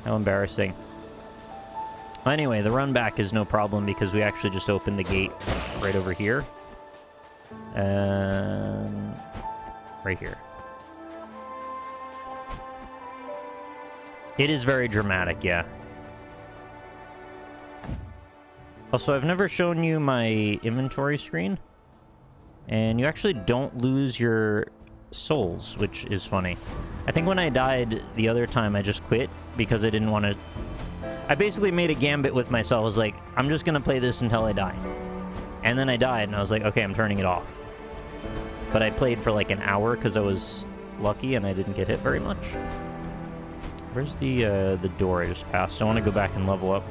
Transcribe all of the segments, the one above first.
How embarrassing. Anyway, the run back is no problem because we actually just opened the gate right over here. Right here. It is very dramatic, yeah. Also, I've never shown you my inventory screen. And you actually don't lose your souls, which is funny. I think when I died the other time, I just quit because I didn't want to... I basically made a gambit with myself. I was like, I'm just going to play this until I die. And then I died, and I was like, okay, I'm turning it off. But I played for like an hour because I was lucky and I didn't get hit very much. Where's the door I just passed? I want to go back and level up.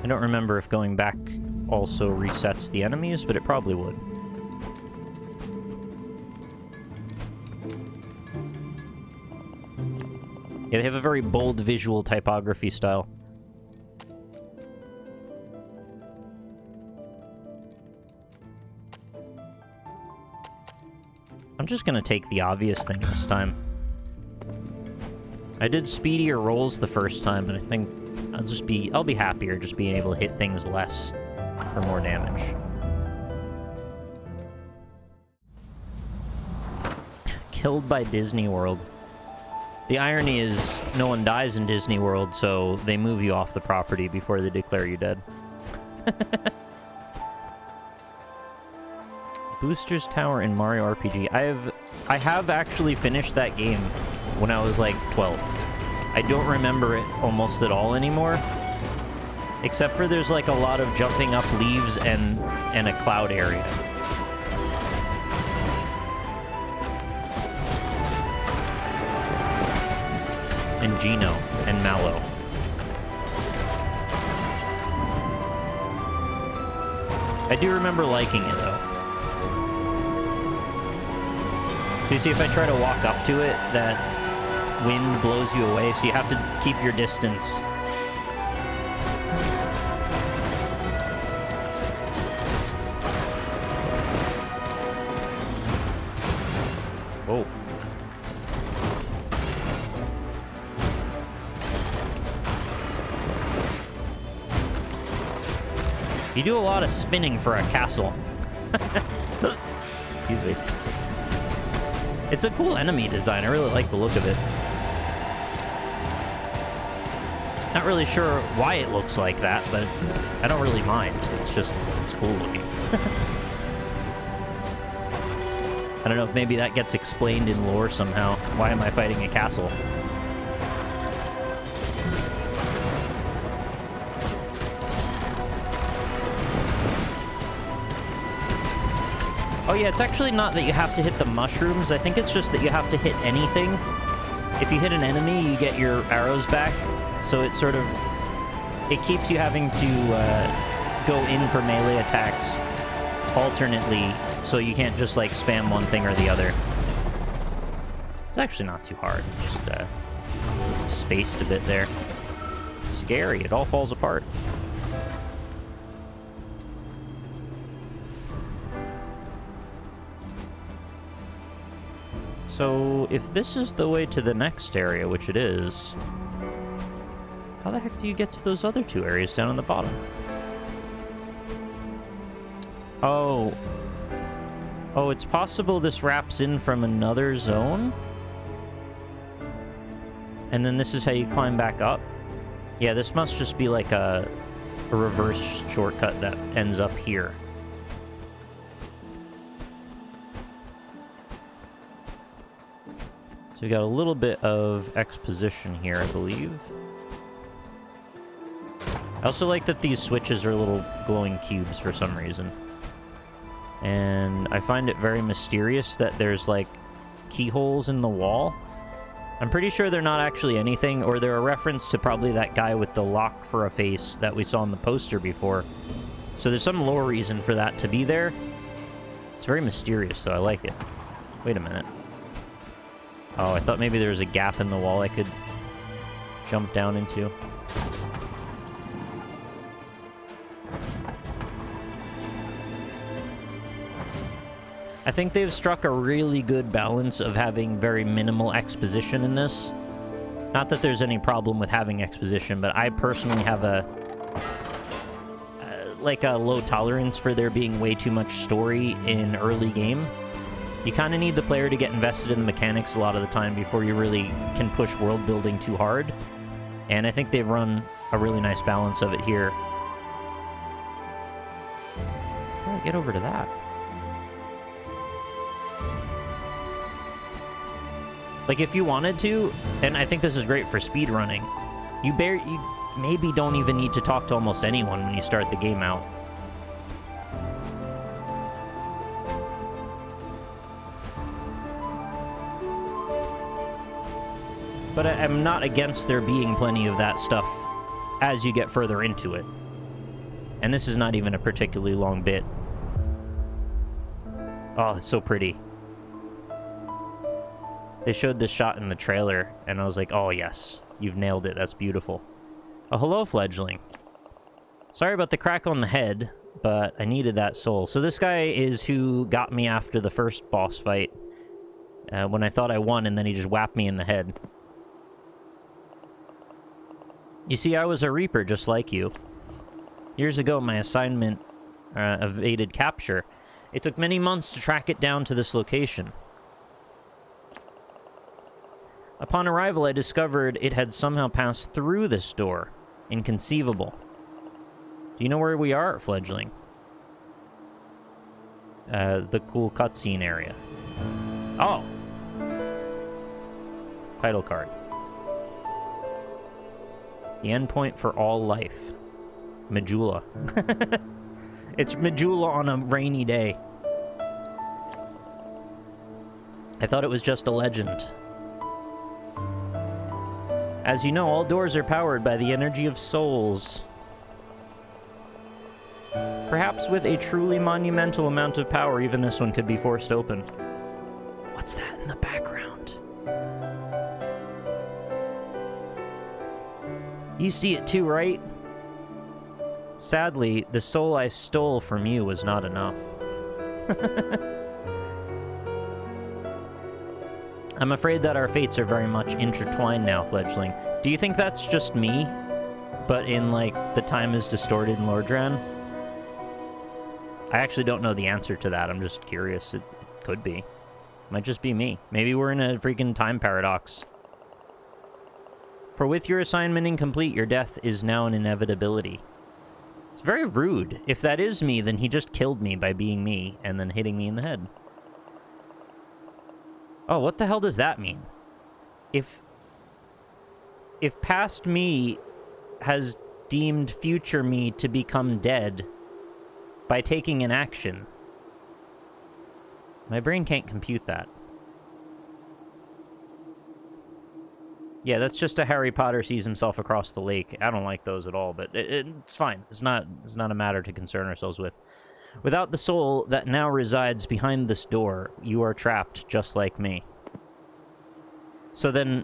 I don't remember if going back also resets the enemies, but it probably would. Yeah, they have a very bold visual typography style. I'm just gonna take the obvious thing this time. I did speedier rolls the first time, and I think I'll be happier just being able to hit things less for more damage. Killed by Disney World. The irony is, no one dies in Disney World, so they move you off the property before they declare you dead. Booster's Tower in Mario RPG. I have actually finished that game when I was like 12. I don't remember it almost at all anymore. Except for there's like a lot of jumping up leaves and a cloud area. And Gino and Mallow. I do remember liking it though. So you see, if I try to walk up to it, that wind blows you away, so you have to keep your distance. Whoa. You do a lot of spinning for a castle. Excuse me. It's a cool enemy design. I really like the look of it. Not really sure why it looks like that, but I don't really mind. It's cool looking. I don't know if maybe that gets explained in lore somehow. Why am I fighting a castle? Oh yeah, it's actually not that you have to hit the mushrooms. I think it's just that you have to hit anything. If you hit an enemy, you get your arrows back. So it sort of... It keeps you having to go in for melee attacks alternately, so you can't just like spam one thing or the other. It's actually not too hard. Just spaced a bit there. Scary. It all falls apart. So, if this is the way to the next area, which it is, how the heck do you get to those other two areas down on the bottom? Oh. Oh, it's possible this wraps in from another zone? And then this is how you climb back up? Yeah, this must just be like a reverse shortcut that ends up here. So we got a little bit of exposition here, I believe. I also like that these switches are little glowing cubes for some reason. And I find it very mysterious that there's, like, keyholes in the wall. I'm pretty sure they're not actually anything, or they're a reference to probably that guy with the lock for a face that we saw in the poster before. So there's some lore reason for that to be there. It's very mysterious, so I like it. Wait a minute. Oh, I thought maybe there was a gap in the wall I could jump down into. I think they've struck a really good balance of having very minimal exposition in this. Not that there's any problem with having exposition, but I personally have a low tolerance for there being way too much story in early game. You kind of need the player to get invested in the mechanics a lot of the time before you really can push world building too hard. And I think they've run a really nice balance of it here. How do I get over to that? Like, if you wanted to, and I think this is great for speed running, you maybe don't even need to talk to almost anyone when you start the game out. But I'm not against there being plenty of that stuff as you get further into it. And this is not even a particularly long bit. Oh, it's so pretty. They showed this shot in the trailer, and I was like, oh yes, you've nailed it, that's beautiful. Oh, hello, fledgling. Sorry about the crack on the head, but I needed that soul. So this guy is who got me after the first boss fight, when I thought I won, and then he just whapped me in the head. You see, I was a Reaper just like you. Years ago, my assignment evaded capture. It took many months to track it down to this location. Upon arrival, I discovered it had somehow passed through this door. Inconceivable. Do you know where we are, fledgling? The cool cutscene area. Oh! Title card. The endpoint for all life. Majula. It's Majula on a rainy day. I thought it was just a legend. As you know, all doors are powered by the energy of souls. Perhaps with a truly monumental amount of power, even this one could be forced open. What's that in the background? You see it too, right? Sadly, the soul I stole from you was not enough. I'm afraid that our fates are very much intertwined now, fledgling. Do you think that's just me? But in, like, the time is distorted in Lordran? I actually don't know the answer to that. I'm just curious. It could be. Might just be me. Maybe we're in a freaking time paradox. For with your assignment incomplete, your death is now an inevitability. It's very rude. If that is me, then he just killed me by being me and then hitting me in the head. Oh, what the hell does that mean? If past me has deemed future me to become dead by taking an action, my brain can't compute that. Yeah, that's just a Harry Potter sees himself across the lake. I don't like those at all, but it's fine. It's not a matter to concern ourselves with. Without the soul that now resides behind this door, you are trapped just like me. So then,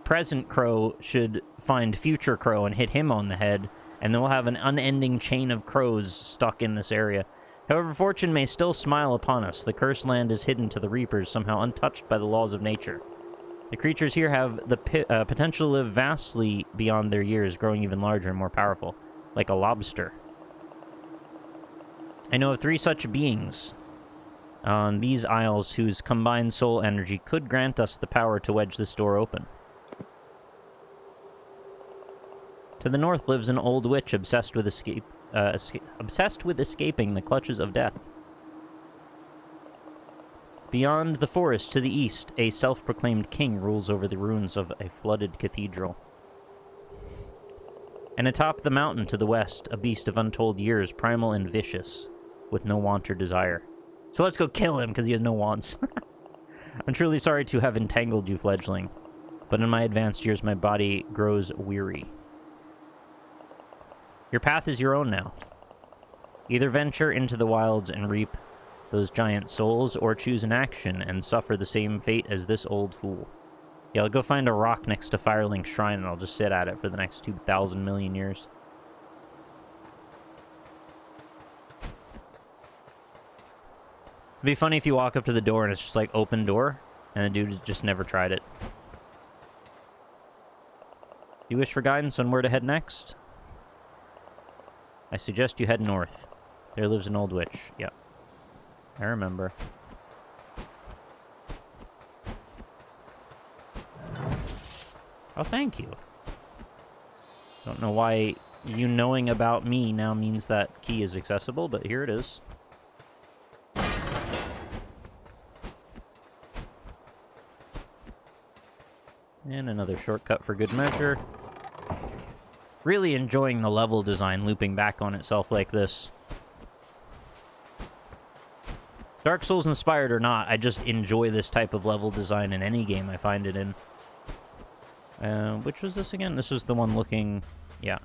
present Crow should find future Crow and hit him on the head, and then we'll have an unending chain of crows stuck in this area. However, fortune may still smile upon us. The cursed land is hidden to the Reapers, somehow untouched by the laws of nature. The creatures here have the potential to live vastly beyond their years, growing even larger and more powerful, like a lobster. I know of 3 such beings on these isles whose combined soul energy could grant us the power to wedge this door open. To the north lives an old witch obsessed with escaping the clutches of death. Beyond the forest to the east, a self-proclaimed king rules over the ruins of a flooded cathedral. And atop the mountain to the west, a beast of untold years, primal and vicious, with no want or desire. So let's go kill him, because he has no wants. I'm truly sorry to have entangled you, fledgling, but in my advanced years, my body grows weary. Your path is your own now. Either venture into the wilds and reap those giant souls, or choose an action and suffer the same fate as this old fool. Yeah, I'll go find a rock next to Firelink's shrine, and I'll just sit at it for the next 2,000 million years. It'd be funny if you walk up to the door and it's just like open door, and the dude just never tried it. You wish for guidance on where to head next? I suggest you head north. There lives an old witch. Yep. I remember. Oh, thank you. Don't know why you knowing about me now means that key is accessible, but here it is. And another shortcut for good measure. Really enjoying the level design looping back on itself like this. Dark Souls inspired or not, I just enjoy this type of level design in any game I find it in. Which was this again? This was the one looking... Yeah.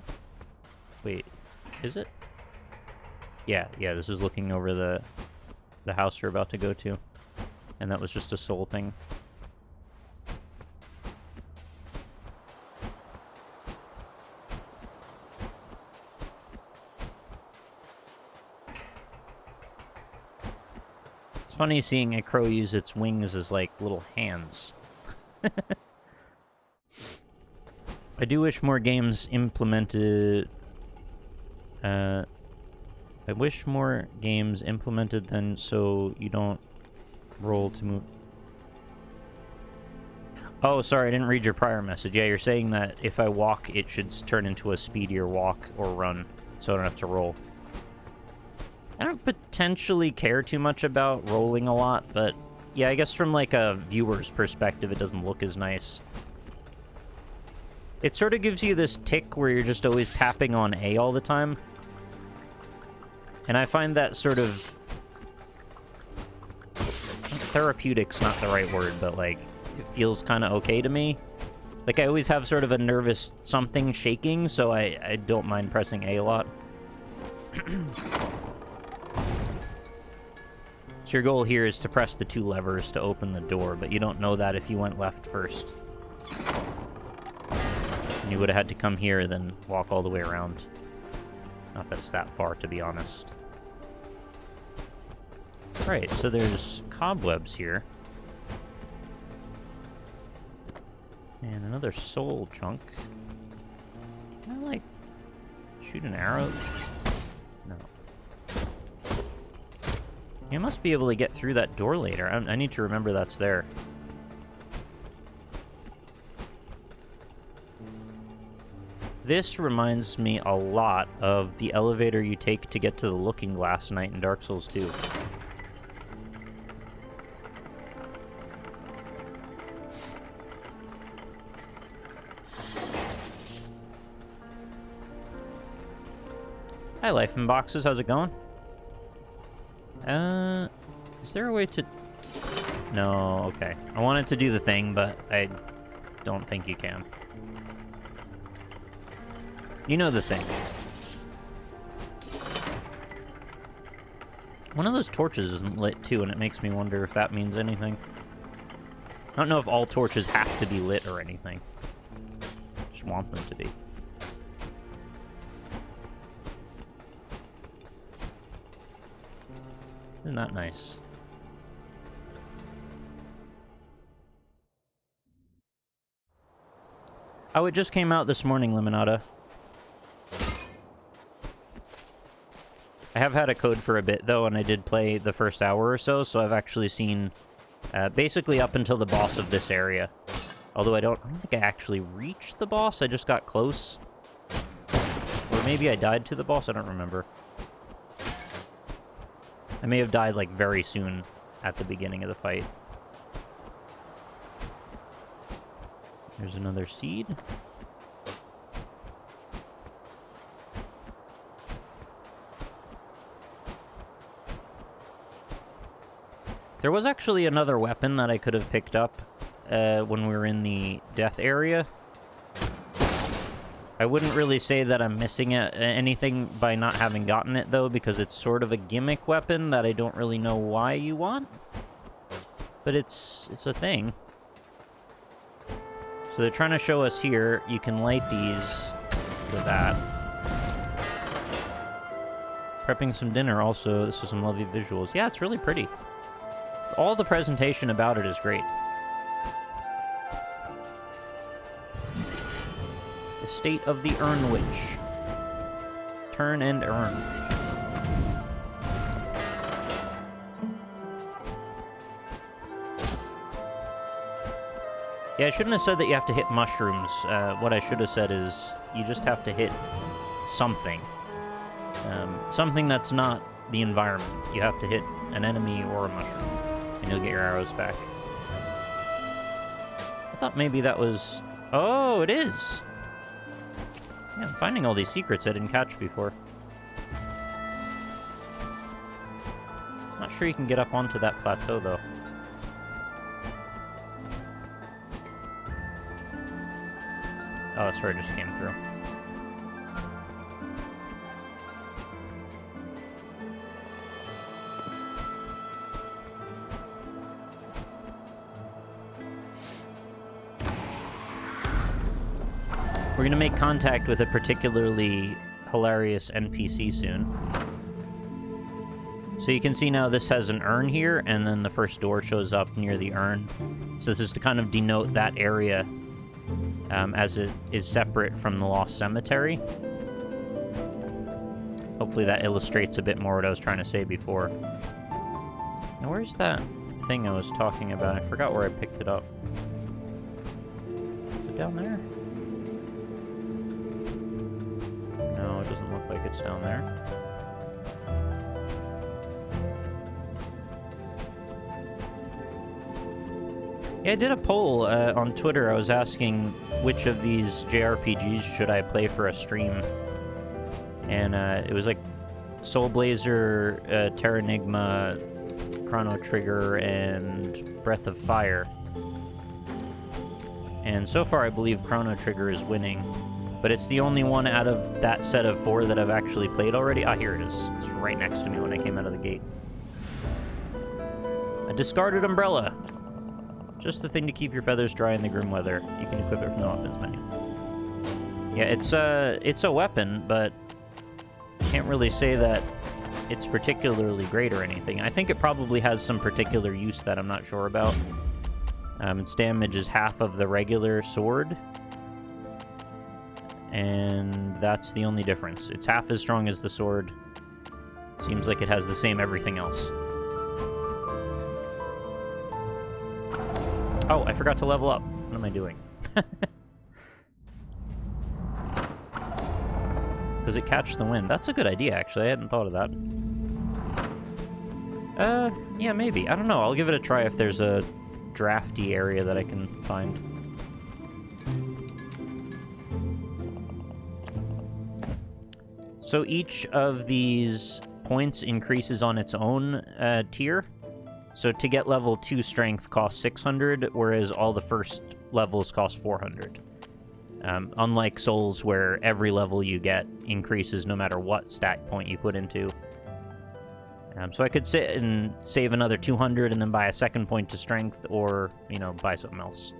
Wait, is it? Yeah, this is looking over the house you're about to go to. And that was just a soul thing. It's funny seeing a crow use its wings as, like, little hands. I do wish more games implemented... I wish more games implemented them so you don't roll to move... Oh, sorry, I didn't read your prior message. Yeah, you're saying that if I walk, it should turn into a speedier walk or run, so I don't have to roll. I don't potentially care too much about rolling a lot, but yeah, I guess from like a viewer's perspective, it doesn't look as nice. It sort of gives you this tick where you're just always tapping on A all the time. And I find that sort of... Therapeutic's not the right word, but like, it feels kind of okay to me. Like, I always have sort of a nervous something shaking, so I don't mind pressing A lot. So your goal here is to press the 2 levers to open the door, but you don't know that if you went left first. And you would have had to come here, then walk all the way around. Not that it's that far, to be honest. Right, so there's cobwebs here. And another soul chunk. Can I, like, shoot an arrow? No. You must be able to get through that door later. I need to remember that's there. This reminds me a lot of the elevator you take to get to the Looking Glass Knight in Dark Souls 2. Hi, Life in Boxes. How's it going? Is there a way to... No, okay. I wanted to do the thing, but I don't think you can. You know the thing. One of those torches isn't lit, too, and it makes me wonder if that means anything. I don't know if all torches have to be lit or anything. Just want them to be. Isn't that nice? Oh, it just came out this morning, Limonada. I have had a code for a bit, though, and I did play the first hour or so, so I've actually seen basically up until the boss of this area. Although I don't think I actually reached the boss, I just got close. Or maybe I died to the boss, I don't remember. I may have died, like, very soon at the beginning of the fight. There's another seed. There was actually another weapon that I could have picked up when we were in the death area. I wouldn't really say that I'm missing anything by not having gotten it, though, because it's sort of a gimmick weapon that I don't really know why you want. But it's a thing. So they're trying to show us here, you can light these with that. Prepping some dinner also, this is some lovely visuals. Yeah, it's really pretty. all the presentation about it is great. The State of the Urn Witch. Turn and earn. Yeah, I shouldn't have said that you have to hit mushrooms. What I should have said is you just have to hit something. Something that's not the environment. You have to hit an enemy or a mushroom, and you'll get your arrows back. I thought maybe that was... Oh, it is! Yeah, I'm finding all these secrets I didn't catch before. Not sure you can get up onto that plateau, though. Oh, that's where I just came through. We're gonna make contact with a particularly hilarious NPC soon. So you can see now this has an urn here, and then the first door shows up near the urn. So this is to kind of denote that area as it is separate from the Lost Cemetery. Hopefully that illustrates a bit more what I was trying to say before. Now where's that thing I was talking about? I forgot where I picked it up. Is it down there? No, it doesn't look like it's down there. Yeah, I did a poll on Twitter. I was asking which of these JRPGs should I play for a stream. And it was like Soul Blazer, Terranigma, Chrono Trigger, and Breath of Fire. And so far I believe Chrono Trigger is winning. But it's the only one out of that set of 4 that I've actually played already. Ah, here it is. It's right next to me when I came out of the gate. A discarded umbrella. Just the thing to keep your feathers dry in the grim weather. You can equip it from the weapons menu. Yeah, it's a weapon, but can't really say that it's particularly great or anything. I think it probably has some particular use that I'm not sure about. Its damage is half of the regular sword. And that's the only difference. It's half as strong as the sword. Seems like it has the same everything else. Oh, I forgot to level up. What am I doing? Does it catch the wind? That's a good idea, actually. I hadn't thought of that. Yeah, maybe. I don't know. I'll give it a try if there's a drafty area that I can find. So each of these points increases on its own tier. So to get level 2 strength costs 600, whereas all the first levels cost 400. Unlike Souls, where every level you get increases no matter what stat point you put into. So I could sit and save another 200 and then buy a second point to strength, or, you know, buy something else.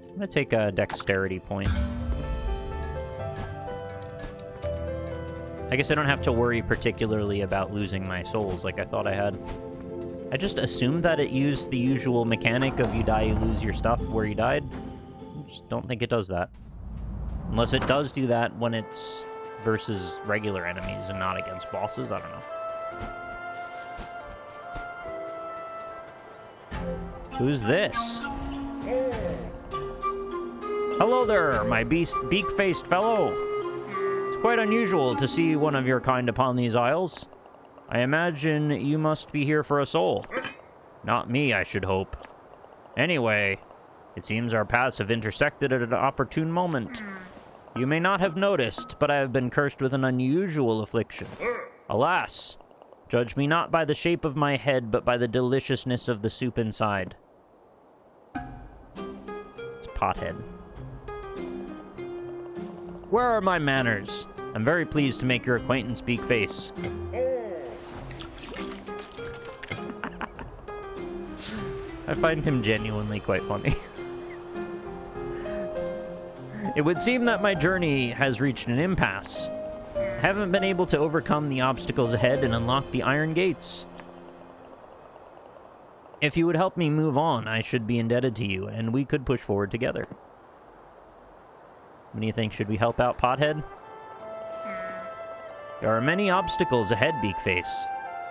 I'm gonna take a dexterity point. I guess I don't have to worry particularly about losing my souls like I thought I had. I just assumed that it used the usual mechanic of you die, you lose your stuff where you died. I just don't think it does that. Unless it does do that when it's versus regular enemies and not against bosses, I don't know. Who's this? Hello there, my beak-faced fellow. It's quite unusual to see one of your kind upon these isles. I imagine you must be here for a soul. Not me, I should hope. Anyway, it seems our paths have intersected at an opportune moment. You may not have noticed, but I have been cursed with an unusual affliction. Alas, judge me not by the shape of my head, but by the deliciousness of the soup inside. It's pothead. Where are my manners? I'm very pleased to make your acquaintance, Beakface. I find him genuinely quite funny. It would seem that my journey has reached an impasse. I haven't been able to overcome the obstacles ahead and unlock the iron gates. If you would help me move on, I should be indebted to you, and we could push forward together. What do you think? Should we help out, Pothead? There are many obstacles ahead, Beakface.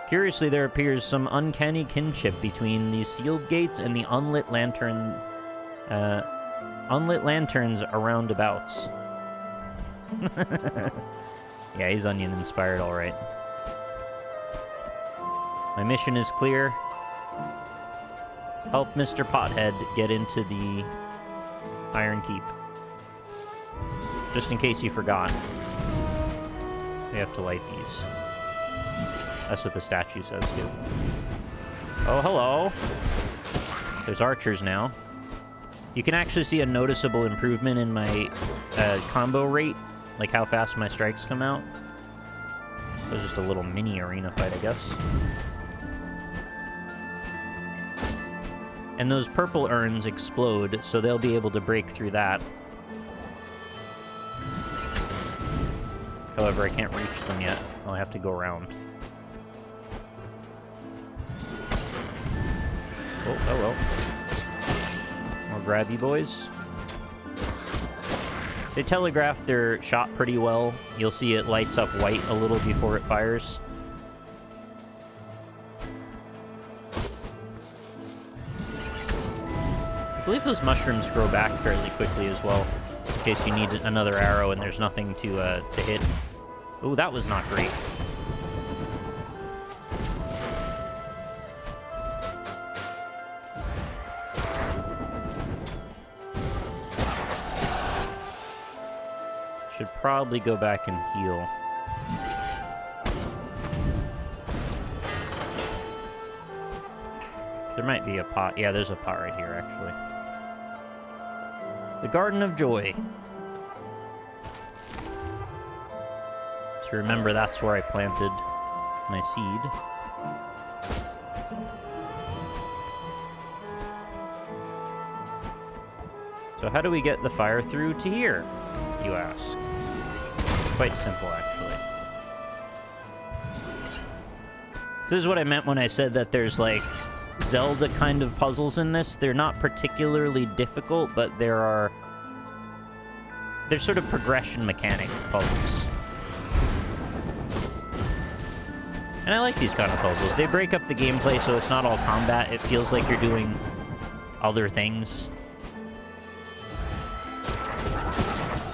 Curiously, there appears some uncanny kinship between these sealed gates and the unlit lanterns around abouts. Yeah, he's onion-inspired, all right. My mission is clear. Help Mr. Pothead get into the Iron Keep. Just in case you forgot. We have to light these. That's what the statue says, too. Oh, hello. There's archers now. You can actually see a noticeable improvement in my combo rate, like how fast my strikes come out. It was just a little mini arena fight, I guess. And those purple urns explode, so they'll be able to break through that. However, I can't reach them yet. I'll have to go around. Oh, hello. More grabby boys. They telegraph their shot pretty well. You'll see it lights up white a little before it fires. I believe those mushrooms grow back fairly quickly as well, in case you need another arrow and there's nothing to hit. Ooh, that was not great. Should probably go back and heal. There might be a pot. Yeah, there's a pot right here, actually. The Garden of Joy. So remember, that's where I planted my seed. So how do we get the fire through to here, you ask? It's quite simple, actually. So this is what I meant when I said that there's, like, Zelda kind of puzzles in this. They're not particularly difficult, but they're sort of progression mechanic puzzles. And I like these kind of puzzles. They break up the gameplay so it's not all combat. It feels like you're doing other things.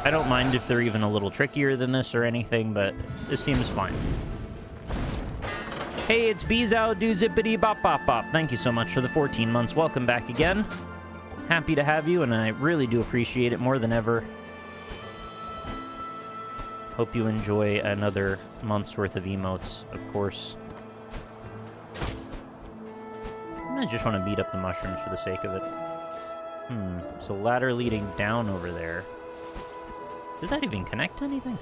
I don't mind if they're even a little trickier than this or anything, but this seems fine. Hey, it's Bezow Do Zippity Bop Bop Bop. Thank you so much for the 14 months. Welcome back again. Happy to have you, and I really do appreciate it more than ever. Hope you enjoy another month's worth of emotes, of course. I just want to beat up the mushrooms for the sake of it. There's a ladder leading down over there. Did that even connect to anything?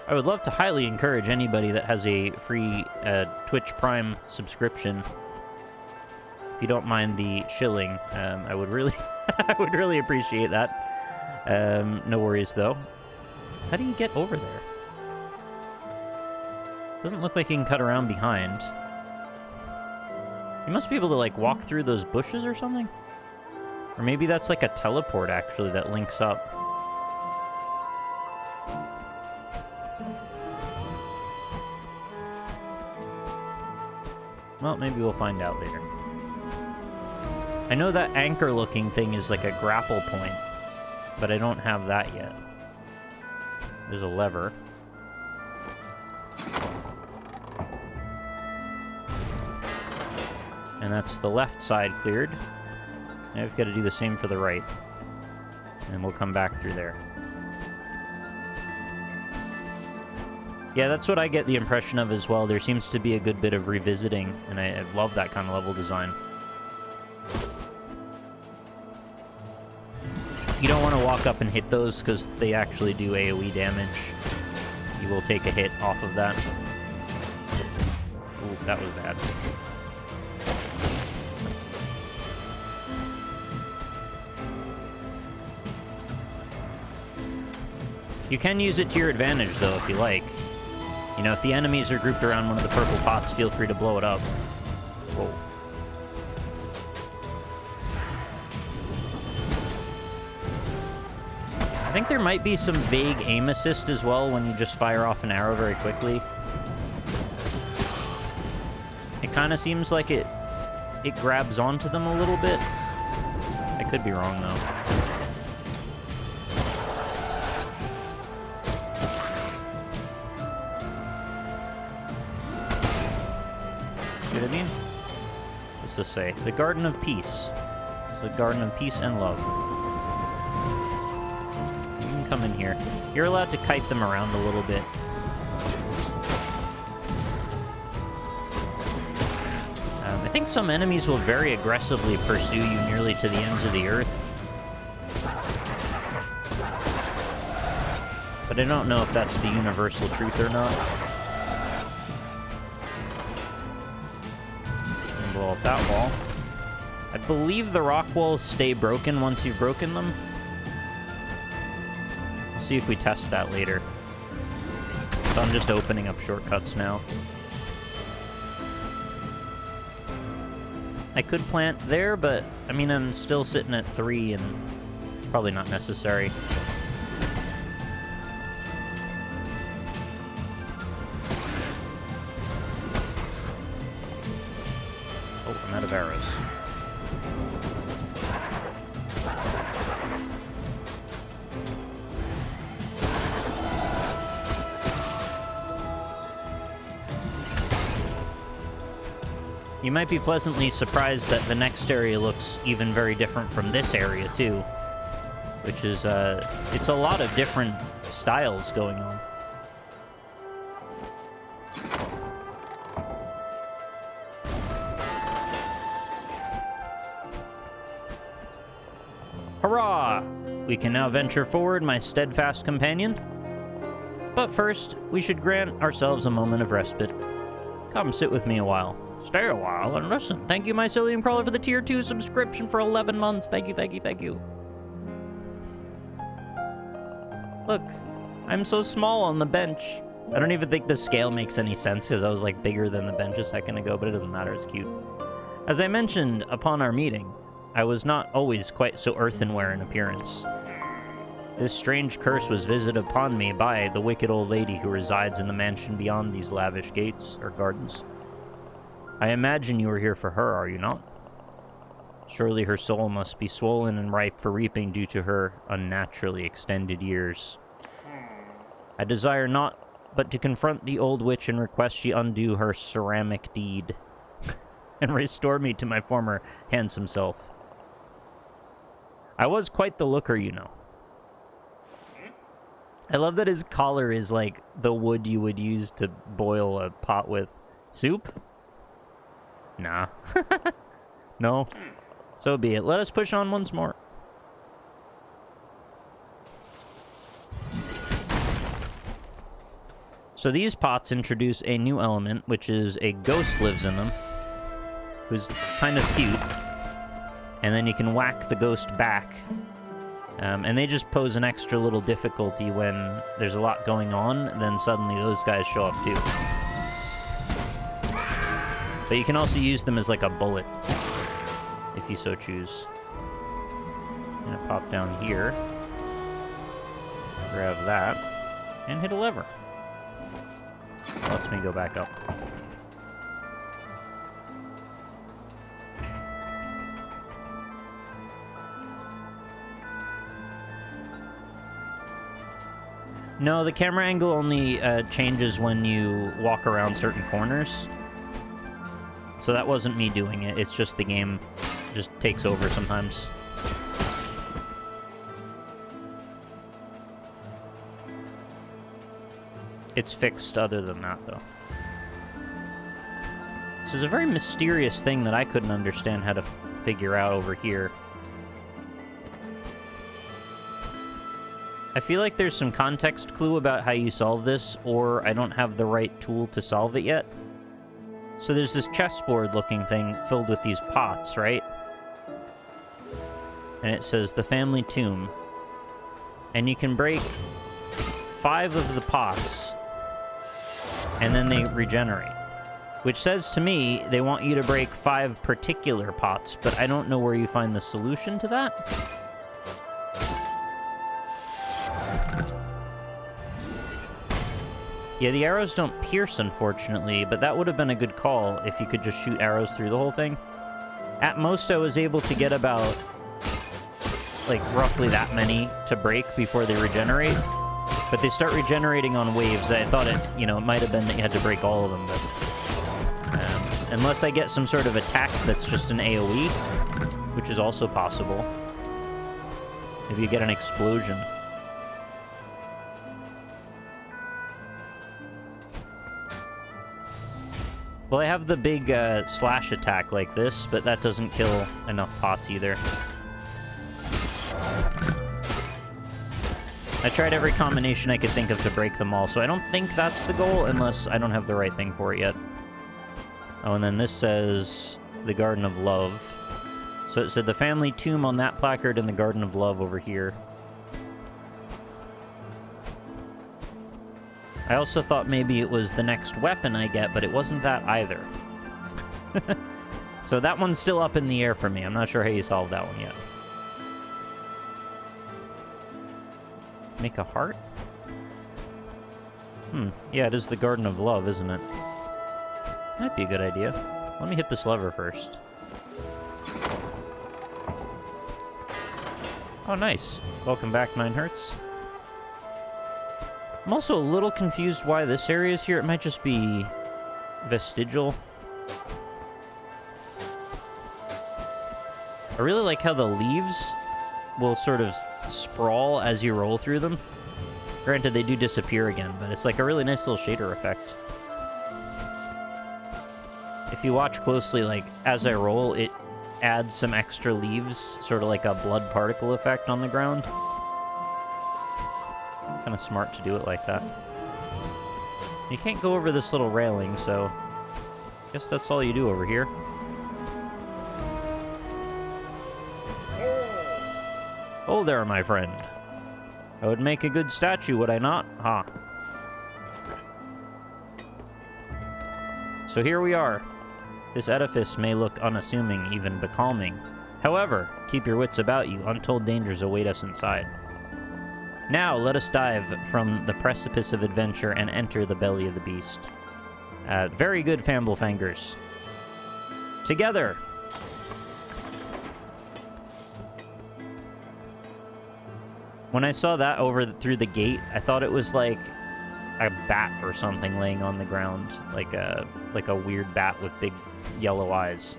I would love to highly encourage anybody that has a free Twitch Prime subscription. If you don't mind the shilling, I would really, I would really appreciate that. No worries though. How do you get over there? Doesn't look like you can cut around behind. You must be able to like walk through those bushes or something. Or maybe that's like a teleport actually that links up. Well, maybe we'll find out later. I know that anchor-looking thing is like a grapple point, but I don't have that yet. There's a lever. And that's the left side cleared. Now I've got to do the same for the right. And we'll come back through there. Yeah, that's what I get the impression of as well. There seems to be a good bit of revisiting, and I love that kind of level design. You don't want to walk up and hit those, because they actually do AoE damage. You will take a hit off of that. Ooh, that was bad. You can use it to your advantage, though, if you like. You know, if the enemies are grouped around one of the purple pots, feel free to blow it up. Whoa. I think there might be some vague aim assist as well when you just fire off an arrow very quickly. It kind of seems like it grabs onto them a little bit. I could be wrong, though. See what I mean? What's this say? The Garden of Peace. The Garden of Peace and Love. You can come in here. You're allowed to kite them around a little bit. I think some enemies will very aggressively pursue you nearly to the ends of the earth. But I don't know if that's the universal truth or not. And blow up that wall. I believe the rock walls stay broken once you've broken them. We'll see if we test that later. So I'm just opening up shortcuts now. I could plant there, but, I mean, I'm still sitting at 3, and probably not necessary. Oh, I'm out of arrows. You might be pleasantly surprised that the next area looks even very different from this area, too. Which is, it's a lot of different styles going on. Hurrah! We can now venture forward, my steadfast companion. But first, we should grant ourselves a moment of respite. Come sit with me a while. Stay a while and listen. Thank you, Mycelium Crawler, for the Tier 2 subscription for 11 months. Thank you, thank you, thank you. Look, I'm so small on the bench. I don't even think the scale makes any sense because I was, like, bigger than the bench a second ago, but it doesn't matter. It's cute. As I mentioned upon our meeting, I was not always quite so earthenware in appearance. This strange curse was visited upon me by the wicked old lady who resides in the mansion beyond these lavish gates, or gardens. I imagine you are here for her, are you not? Surely her soul must be swollen and ripe for reaping due to her unnaturally extended years. I desire not but to confront the old witch and request she undo her ceramic deed and restore me to my former handsome self. I was quite the looker, you know. I love that his collar is like the wood you would use to boil a pot with. Soup? Nah. No. So be it. Let us push on once more. So these pots introduce a new element, which is a ghost lives in them, who's kind of cute. And then you can whack the ghost back. And they just pose an extra little difficulty when there's a lot going on, then suddenly those guys show up too. But you can also use them as like a bullet, if you so choose. I'm gonna pop down here, grab that, and hit a lever. Lets me go back up. No, the camera angle only changes when you walk around certain corners. So that wasn't me doing it, it's just the game just takes over sometimes. It's fixed other than that, though. So there's a very mysterious thing that I couldn't understand how to figure out over here. I feel like there's some context clue about how you solve this, or I don't have the right tool to solve it yet. So there's this chessboard-looking thing filled with these pots, right? And it says, the family tomb. And you can break 5 of the pots and then they regenerate. Which says to me they want you to break 5 particular pots, but I don't know where you find the solution to that. Yeah, the arrows don't pierce, unfortunately, but that would have been a good call if you could just shoot arrows through the whole thing. At most, I was able to get about, like, roughly that many to break before they regenerate. But they start regenerating on waves. I thought it, you know, it might have been that you had to break all of them, but... unless I get some sort of attack that's just an AoE, which is also possible. Maybe you get an explosion. Well, I have the big slash attack like this, but that doesn't kill enough pots either. I tried every combination I could think of to break them all, so I don't think that's the goal unless I don't have the right thing for it yet. Oh, and then this says the Garden of Love. So it said the family tomb on that placard and the Garden of Love over here. I also thought maybe it was the next weapon I get, but it wasn't that either. So that one's still up in the air for me. I'm not sure how you solved that one yet. Make a heart? Yeah, it is the Garden of Love, isn't it? Might be a good idea. Let me hit this lever first. Oh, nice. Welcome back, 9 Hertz. I'm also a little confused why this area is here. It might just be vestigial. I really like how the leaves will sort of sprawl as you roll through them. Granted, they do disappear again, but it's like a really nice little shader effect. If you watch closely, like, as I roll, it adds some extra leaves, sort of like a blood particle effect on the ground. Kind of smart to do it like that. You can't go over this little railing, so I guess that's all you do over here. Oh there, my friend. I would make a good statue, would I not? Ha. So here we are. This edifice may look unassuming, even becalming. However, keep your wits about you. Untold dangers await us inside. Now, let us dive from the precipice of adventure and enter the belly of the beast. Very good, Famblefangers. Together! When I saw that through the gate, I thought it was like a bat or something laying on the ground. Like a weird bat with big yellow eyes.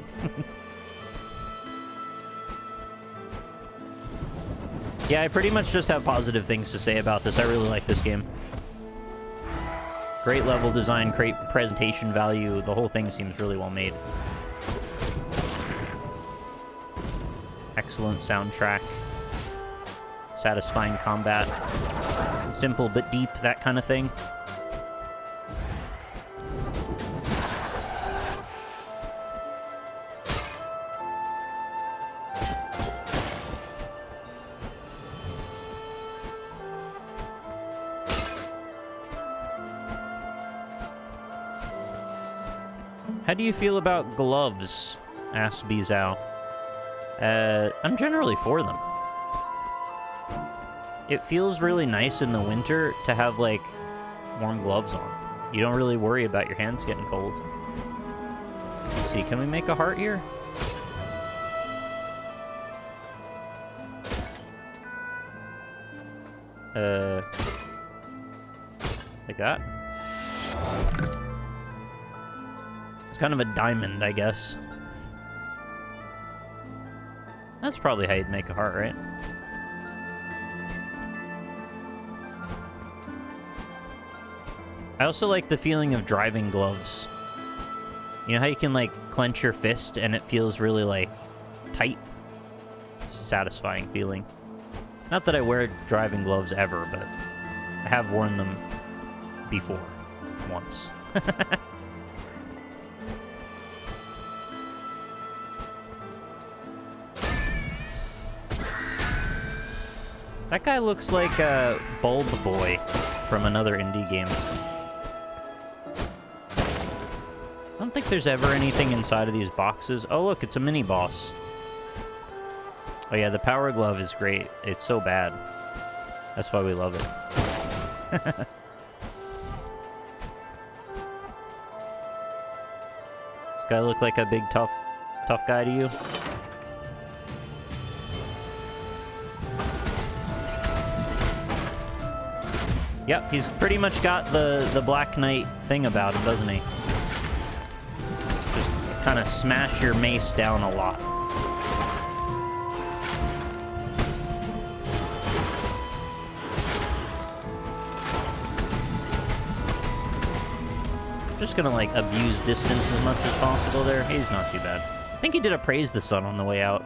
Yeah, I pretty much just have positive things to say about this. I really like this game. Great level design, great presentation value. The whole thing seems really well made. Excellent soundtrack. Satisfying combat. Simple but deep, that kind of thing. How do you feel about gloves? Asked Bizao. I'm generally for them. It feels really nice in the winter to have, like, warm gloves on. You don't really worry about your hands getting cold. Let's see, can we make a heart here? Like that? It's kind of a diamond, I guess. That's probably how you'd make a heart, right? I also like the feeling of driving gloves. You know how you can, like, clench your fist and it feels really, like, tight? It's a satisfying feeling. Not that I wear driving gloves ever, but I have worn them before. Once. That guy looks like a Bulb Boy from another indie game. if there's ever anything inside of these boxes. Oh, look, it's a mini boss. Oh yeah, the power glove is great. It's so bad. That's why we love it. This guy look like a big tough guy to you? Yep, he's pretty much got the Black Knight thing about him, doesn't he? Just kind of smash your mace down a lot. Just gonna, like, abuse distance as much as possible there. He's not too bad. I think he did a Praise the Sun on the way out.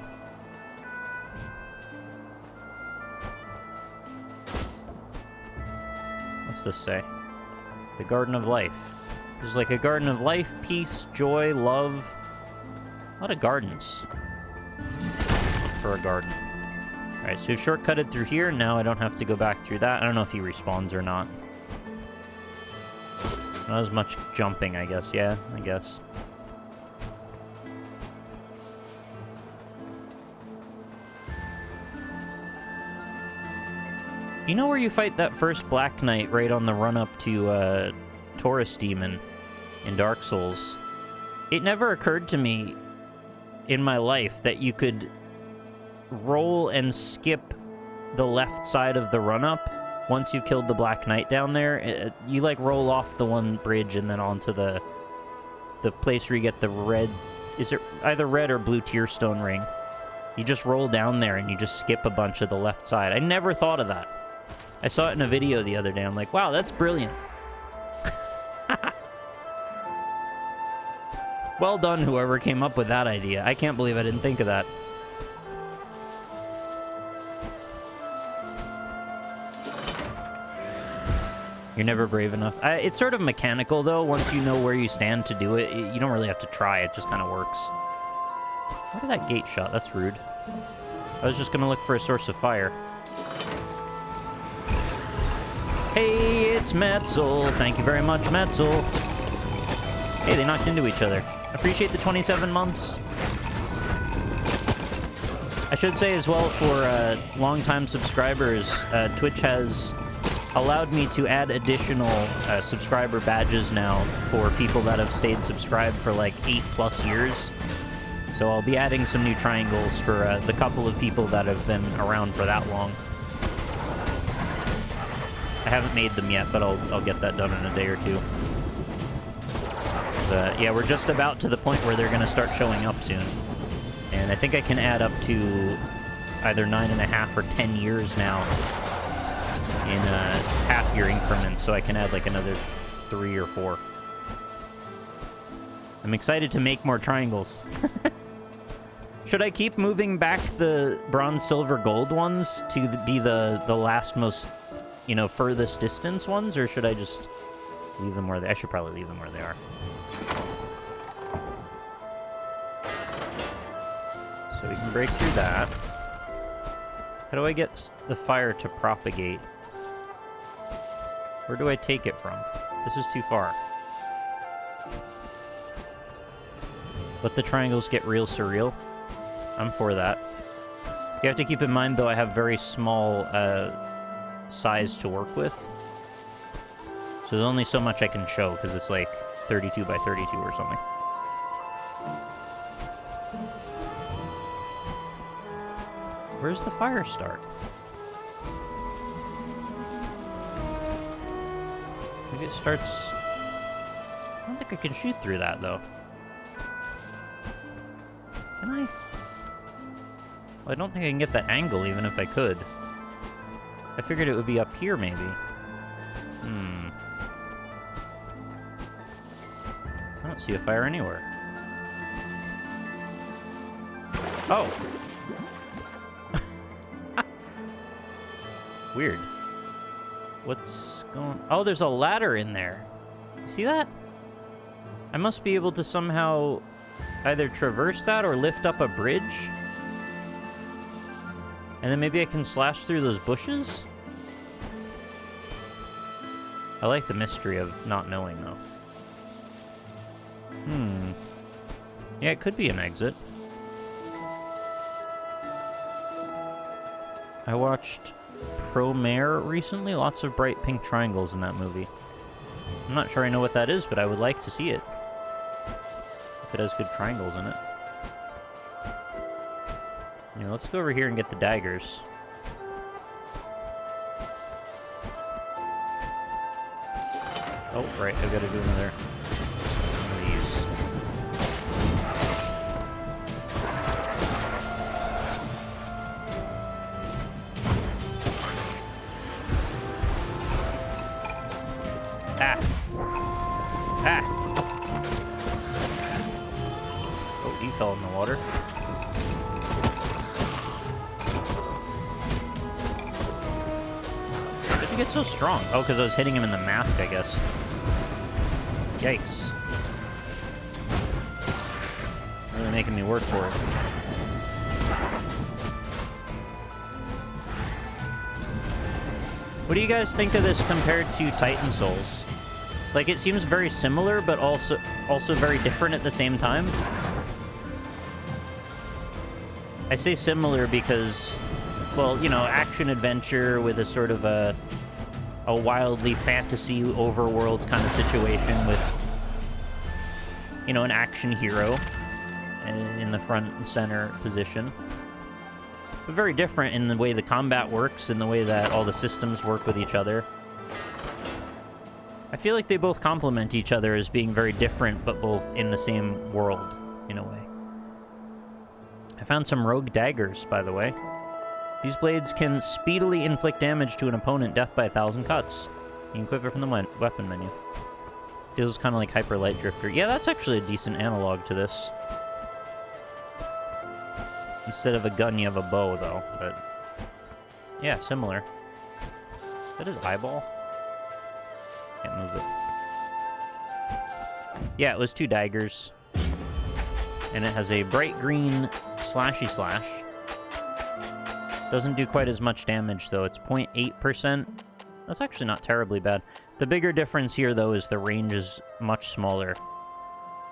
What's this say? The Garden of Life. There's like a Garden of Life, peace, joy, love. A lot of gardens. For a garden. Alright, so we've shortcutted through here. Now I don't have to go back through that. I don't know if he respawns or not. Not as much jumping, I guess. Yeah, I guess. You know where you fight that first Black Knight right on the run-up to Taurus Demon in Dark Souls? It never occurred to me in my life that you could roll and skip the left side of the run-up once you've killed the Black Knight down there. You, like, roll off the one bridge and then onto the place where you get the red... Is it either red or blue Tearstone ring? You just roll down there and you just skip a bunch of the left side. I never thought of that. I saw it in a video the other day. I'm like, wow, that's brilliant. Well done, whoever came up with that idea. I can't believe I didn't think of that. You're never brave enough. It's sort of mechanical, though. Once you know where you stand to do it, you don't really have to try. It just kind of works. Where did that gate shot? That's rude. I was just going to look for a source of fire. Hey, it's Metzel. Thank you very much, Metzel. Hey, they knocked into each other. Appreciate the 27 months. I should say as well, for long-time subscribers, Twitch has allowed me to add additional subscriber badges now for people that have stayed subscribed for like 8+ years. So I'll be adding some new triangles for the couple of people that have been around for that long. I haven't made them yet, but I'll get that done in a day or two. Yeah, we're just about to the point where they're going to start showing up soon. And I think I can add up to either 9.5 or 10 years now in half-year increments, so I can add like another 3 or 4. I'm excited to make more triangles. Should I keep moving back the bronze, silver, gold ones to be the last most, you know, furthest distance ones, or should I just leave them where they... I should probably leave them where they are. So we can break through that. How do I get the fire to propagate? Where do I take it from? This is too far. Let the triangles get real surreal. I'm for that. You have to keep in mind, though, I have very small size to work with. So there's only so much I can show, because it's like 32 by 32 or something. Where's the fire start? Maybe it starts... I don't think I can shoot through that, though. Can I? Well, I don't think I can get that angle, even if I could. I figured it would be up here, maybe. I don't see a fire anywhere. Oh! Weird. What's going... Oh, there's a ladder in there. See that? I must be able to somehow either traverse that or lift up a bridge. And then maybe I can slash through those bushes? I like the mystery of not knowing, though. Yeah, it could be an exit. I watched Promare recently. Lots of bright pink triangles in that movie. I'm not sure I know what that is, but I would like to see it. If it has good triangles in it. Yeah, let's go over here and get the daggers. Oh, right, I've got to do another one of these. Ah! Ah! Oh, he fell in the water. How did he get so strong? Oh, because I was hitting him in the mask, I guess. Yikes. Really making me work for it. What do you guys think of this compared to Titan Souls? Like, it seems very similar, but also very different at the same time. I say similar because, well, you know, action-adventure with a sort of a wildly fantasy overworld kind of situation with, you know, an action hero in the front and center position. But very different in the way the combat works and the way that all the systems work with each other. I feel like they both complement each other as being very different, but both in the same world, in a way. I found some rogue daggers, by the way. These blades can speedily inflict damage to an opponent, death by 1,000 cuts. You can equip it from the weapon menu. Feels kind of like Hyper Light Drifter. Yeah, that's actually a decent analog to this. Instead of a gun, you have a bow, though. But yeah, similar. Is that his eyeball? Can't move it. Yeah, it was 2 daggers. And it has a bright green slashy slash. Doesn't do quite as much damage, though. It's 0.8%. That's actually not terribly bad. The bigger difference here, though, is the range is much smaller,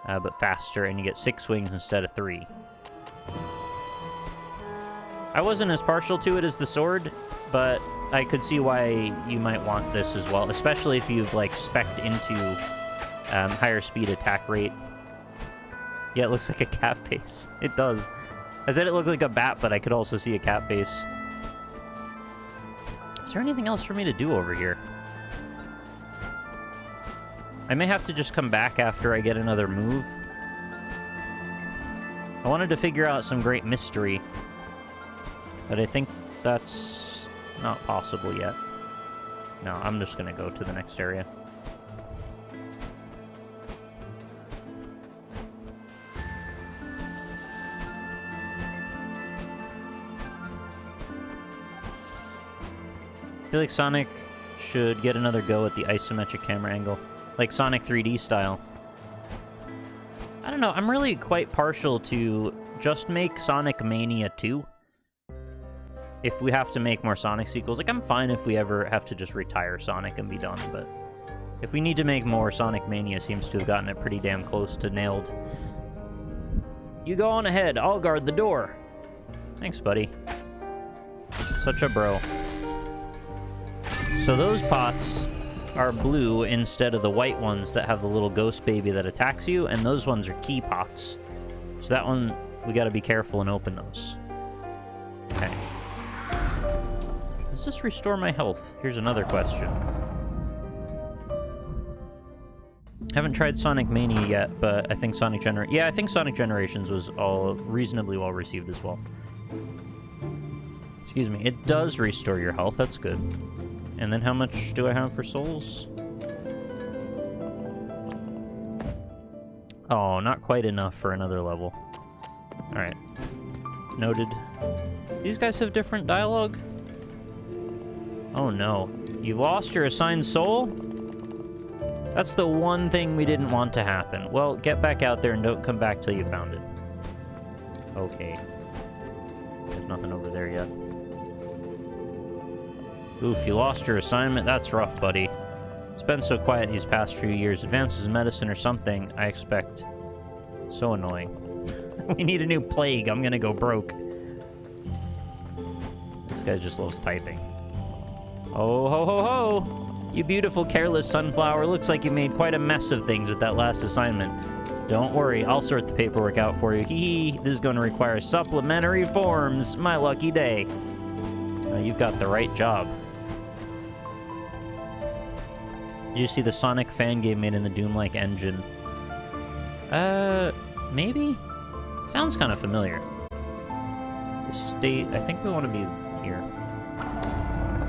but faster, and you get 6 swings instead of 3. I wasn't as partial to it as the sword, but I could see why you might want this as well, especially if you've, like, spec'd into higher speed attack rate. Yeah, it looks like a cat face. It does. I said it looked like a bat, but I could also see a cat face. Is there anything else for me to do over here? I may have to just come back after I get another move. I wanted to figure out some great mystery, but I think that's not possible yet. No, I'm just gonna go to the next area. I feel like Sonic should get another go at the isometric camera angle, like Sonic 3D style. I don't know, I'm really quite partial to just make Sonic Mania 2. If we have to make more Sonic sequels, like, I'm fine if we ever have to just retire Sonic and be done, but if we need to make more, Sonic Mania seems to have gotten it pretty damn close to nailed. You go on ahead, I'll guard the door. Thanks, buddy. Such a bro. So those pots are blue instead of the white ones that have the little ghost baby that attacks you, and those ones are key pots. So that one, we gotta be careful and open those. Okay. Does this restore my health? Here's another question. Haven't tried Sonic Mania yet, but I think Sonic Generations was all reasonably well received as well. Excuse me. It does restore your health. That's good. And then how much do I have for souls? Oh, not quite enough for another level. Alright. Noted. These guys have different dialogue? Oh no. You've lost your assigned soul? That's the one thing we didn't want to happen. Well, get back out there and don't come back till you found it. Okay. There's nothing over there yet. Oof, you lost your assignment? That's rough, buddy. It's been so quiet these past few years. Advances in medicine or something, I expect. So annoying. We need a new plague. I'm gonna go broke. This guy just loves typing. Oh, ho, ho, ho! You beautiful, careless sunflower. Looks like you made quite a mess of things with that last assignment. Don't worry, I'll sort the paperwork out for you. Hee hee, this is gonna require supplementary forms. My lucky day. You've got the right job. Did you see the Sonic fan game made in the Doom-like engine? Maybe? Sounds kind of familiar. The state, I think we want to be here.